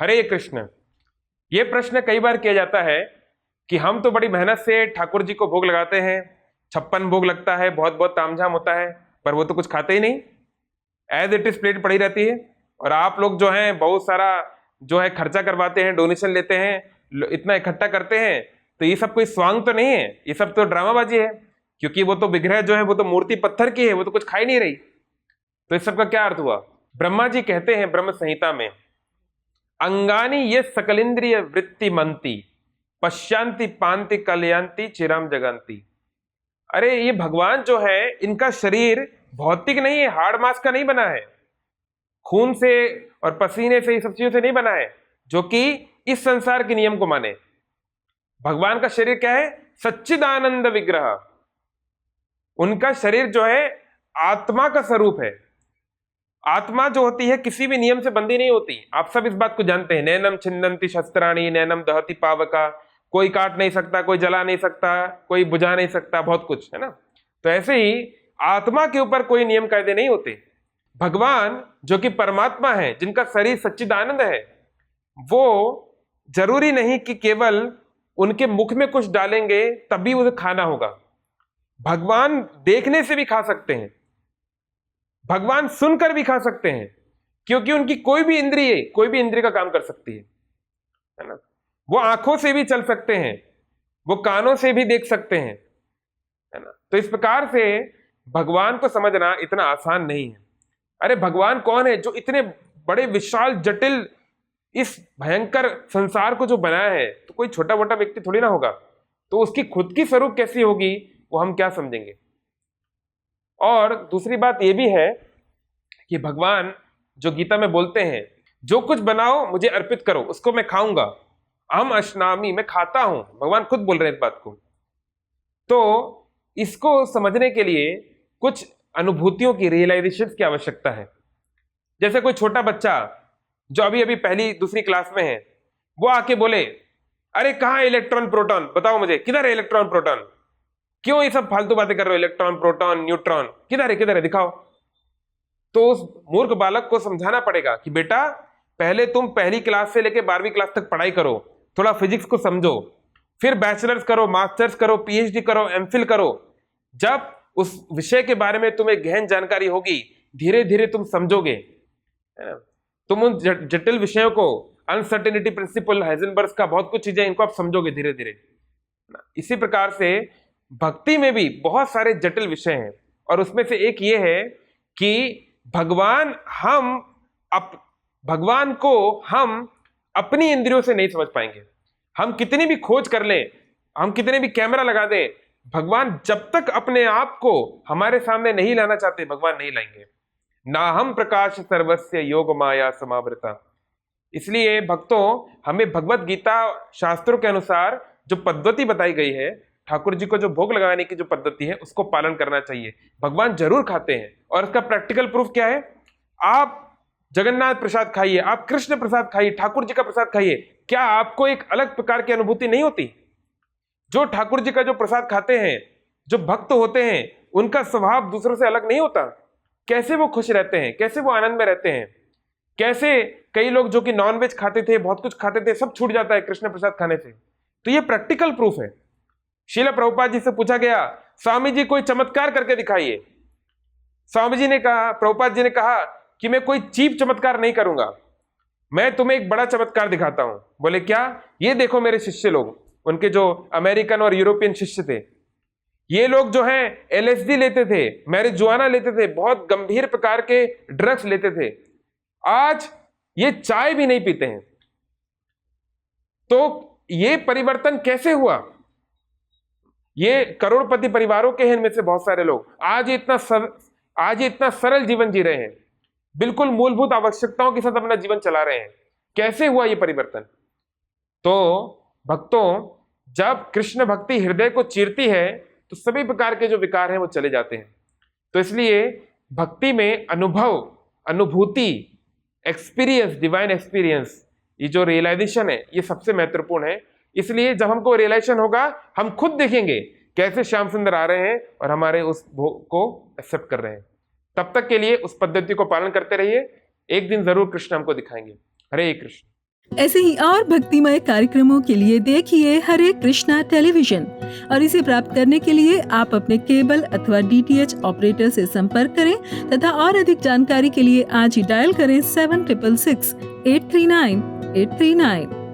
हरे कृष्ण। ये प्रश्न कई बार किया जाता है कि हम तो बड़ी मेहनत से ठाकुर जी को भोग लगाते हैं, 56 भोग लगता है, बहुत बहुत तामझाम होता है, पर वो तो कुछ खाते ही नहीं, एज इट इज प्लेट पड़ी रहती है। और आप लोग जो हैं बहुत सारा जो है खर्चा करवाते हैं, डोनेशन लेते हैं, इतना इकट्ठा करते हैं, तो ये सब कोई स्वांग तो नहीं है, ये सब तो ड्रामाबाजी है, क्योंकि वो तो विग्रह जो है वो तो मूर्ति पत्थर की है, वो तो कुछ खा ही नहीं रही। तो इस सब का क्या अर्थ हुआ? ब्रह्मा जी कहते हैं ब्रह्म संहिता में, अंगानी ये सकलिंद्रिय वृत्ति मंती पश्यांति पांति कलयांति चिराम जगंती। अरे ये भगवान जो है इनका शरीर भौतिक नहीं है, हाड़ मांस का नहीं बना है, खून से और पसीने से, ये सब चीजों से नहीं बना है जो कि इस संसार के नियम को माने। भगवान का शरीर क्या है? सच्चिदानंद विग्रह। उनका शरीर जो है आत्मा का स्वरूप है। आत्मा जो होती है किसी भी नियम से बंधी नहीं होती, आप सब इस बात को जानते हैं। नैनम छिन्नन्ति शस्त्राणि नैनम दहति पावका, कोई काट नहीं सकता, कोई जला नहीं सकता, कोई बुझा नहीं सकता, बहुत कुछ है ना। तो ऐसे ही आत्मा के ऊपर कोई नियम कायदे नहीं होते। भगवान जो कि परमात्मा है, जिनका शरीर सच्चिदानंद है, वो जरूरी नहीं कि केवल उनके मुख में कुछ डालेंगे तभी उसे खाना होगा। भगवान देखने से भी खा सकते हैं, भगवान सुनकर भी खा सकते हैं, क्योंकि उनकी कोई भी इंद्रिय का काम कर सकती है ना। वो आंखों से भी चल सकते हैं, वो कानों से भी देख सकते हैं, है ना। तो इस प्रकार से भगवान को समझना इतना आसान नहीं है। अरे भगवान कौन है जो इतने बड़े विशाल जटिल इस भयंकर संसार को जो बनाया है, तो कोई छोटा मोटा व्यक्ति थोड़ी ना होगा। तो उसकी खुद की स्वरूप कैसी होगी वो हम क्या समझेंगे। और दूसरी बात यह भी है कि भगवान जो गीता में बोलते हैं, जो कुछ बनाओ मुझे अर्पित करो, उसको मैं खाऊंगा, अहम अश्नामी, मैं खाता हूं। भगवान खुद बोल रहे हैं इस बात को। तो इसको समझने के लिए कुछ अनुभूतियों की, रियलाइजेशन की आवश्यकता है। जैसे कोई छोटा बच्चा जो अभी अभी पहली दूसरी क्लास में है, वो आके बोले अरे कहाँ है इलेक्ट्रॉन प्रोटॉन, बताओ मुझे किधर है इलेक्ट्रॉन प्रोटॉन, क्यों ये सब फालतू बातें कर रहे हो, इलेक्ट्रॉन प्रोटॉन न्यूट्रॉन किधर है दिखाओ। तो उस मूर्ख बालक को समझाना पड़ेगा कि बेटा पहले तुम पहली क्लास से लेकर 12वीं क्लास तक पढ़ाई करो, थोड़ा फिजिक्स को समझो, फिर बैचलर्स करो, मास्टर्स करो, पीएचडी करो, एमफिल करो। जब उस विषय के बारे में तुम्हें गहन जानकारी होगी, धीरे धीरे तुम समझोगे, है ना। तुम उन जटिल विषयों को, अनसर्टेनिटी प्रिंसिपल, हाइजेनबर्ग का बहुत कुछ चीजें, इनको आप समझोगे धीरे धीरे। इसी प्रकार से भक्ति में भी बहुत सारे जटिल विषय हैं, और उसमें से एक ये है कि भगवान को हम अपनी इंद्रियों से नहीं समझ पाएंगे। हम कितनी भी खोज कर लें, हम कितने भी कैमरा लगा दें, भगवान जब तक अपने आप को हमारे सामने नहीं लाना चाहते, भगवान नहीं लाएंगे। ना हम प्रकाश सर्वस्य योग माया समावृता। इसलिए भक्तों, हमें भगवत गीता शास्त्रों के अनुसार जो पद्धति बताई गई है, ठाकुर जी को जो भोग लगाने की जो पद्धति है, उसको पालन करना चाहिए। भगवान जरूर खाते हैं, और इसका प्रैक्टिकल प्रूफ क्या है? आप जगन्नाथ प्रसाद खाइए, आप कृष्ण प्रसाद खाइए, ठाकुर जी का प्रसाद खाइए, क्या आपको एक अलग प्रकार की अनुभूति नहीं होती? जो ठाकुर जी का जो प्रसाद खाते हैं, जो भक्त होते हैं, उनका स्वभाव दूसरों से अलग नहीं होता। कैसे वो खुश रहते हैं, कैसे वो आनंद में रहते हैं, कैसे कई लोग जो कि नॉनवेज खाते थे, बहुत कुछ खाते थे, सब छूट जाता है कृष्ण प्रसाद खाने से। तो ये प्रैक्टिकल प्रूफ है। श्रील प्रभुपाद जी से पूछा गया, स्वामी जी कोई चमत्कार करके दिखाइए। स्वामी जी ने कहा, प्रभुपाद जी ने कहा कि मैं कोई चीप चमत्कार नहीं करूंगा, मैं तुम्हें एक बड़ा चमत्कार दिखाता हूं। बोले क्या? ये देखो मेरे शिष्य लोग, उनके जो अमेरिकन और यूरोपियन शिष्य थे, ये लोग जो हैं एलएसडी लेते थे, मैरिजुआना लेते थे, बहुत गंभीर प्रकार के ड्रग्स लेते थे, आज ये चाय भी नहीं पीते हैं। तो ये परिवर्तन कैसे हुआ? ये करोड़पति परिवारों के हैं, इनमें से बहुत सारे लोग आज ये इतना सरल जीवन जी रहे हैं, बिल्कुल मूलभूत आवश्यकताओं के साथ अपना जीवन चला रहे हैं। कैसे हुआ ये परिवर्तन? तो भक्तों, जब कृष्ण भक्ति हृदय को चीरती है, तो सभी प्रकार के जो विकार हैं वो चले जाते हैं। तो इसलिए भक्ति में अनुभव, अनुभूति, एक्सपीरियंस, डिवाइन एक्सपीरियंस, ये जो रियलाइजेशन है, ये सबसे महत्वपूर्ण है। इसलिए जब हमको रियलाइजेशन होगा, हम खुद देखेंगे कैसे श्याम सुंदर आ रहे हैं और हमारे उस भोग को एक्सेप्ट कर रहे हैं। तब तक के लिए उस पद्धति को पालन करते रहिए, एक दिन जरूर कृष्ण हमको दिखाएंगे। हरे कृष्ण। ऐसे ही और भक्तिमय कार्यक्रमों के लिए देखिए हरे कृष्णा टेलीविजन और इसे प्राप्त करने के लिए आप अपने केबल अथवा DTH ऑपरेटर से संपर्क करें तथा और अधिक जानकारी के लिए आज ही डायल करें 7666 839 839।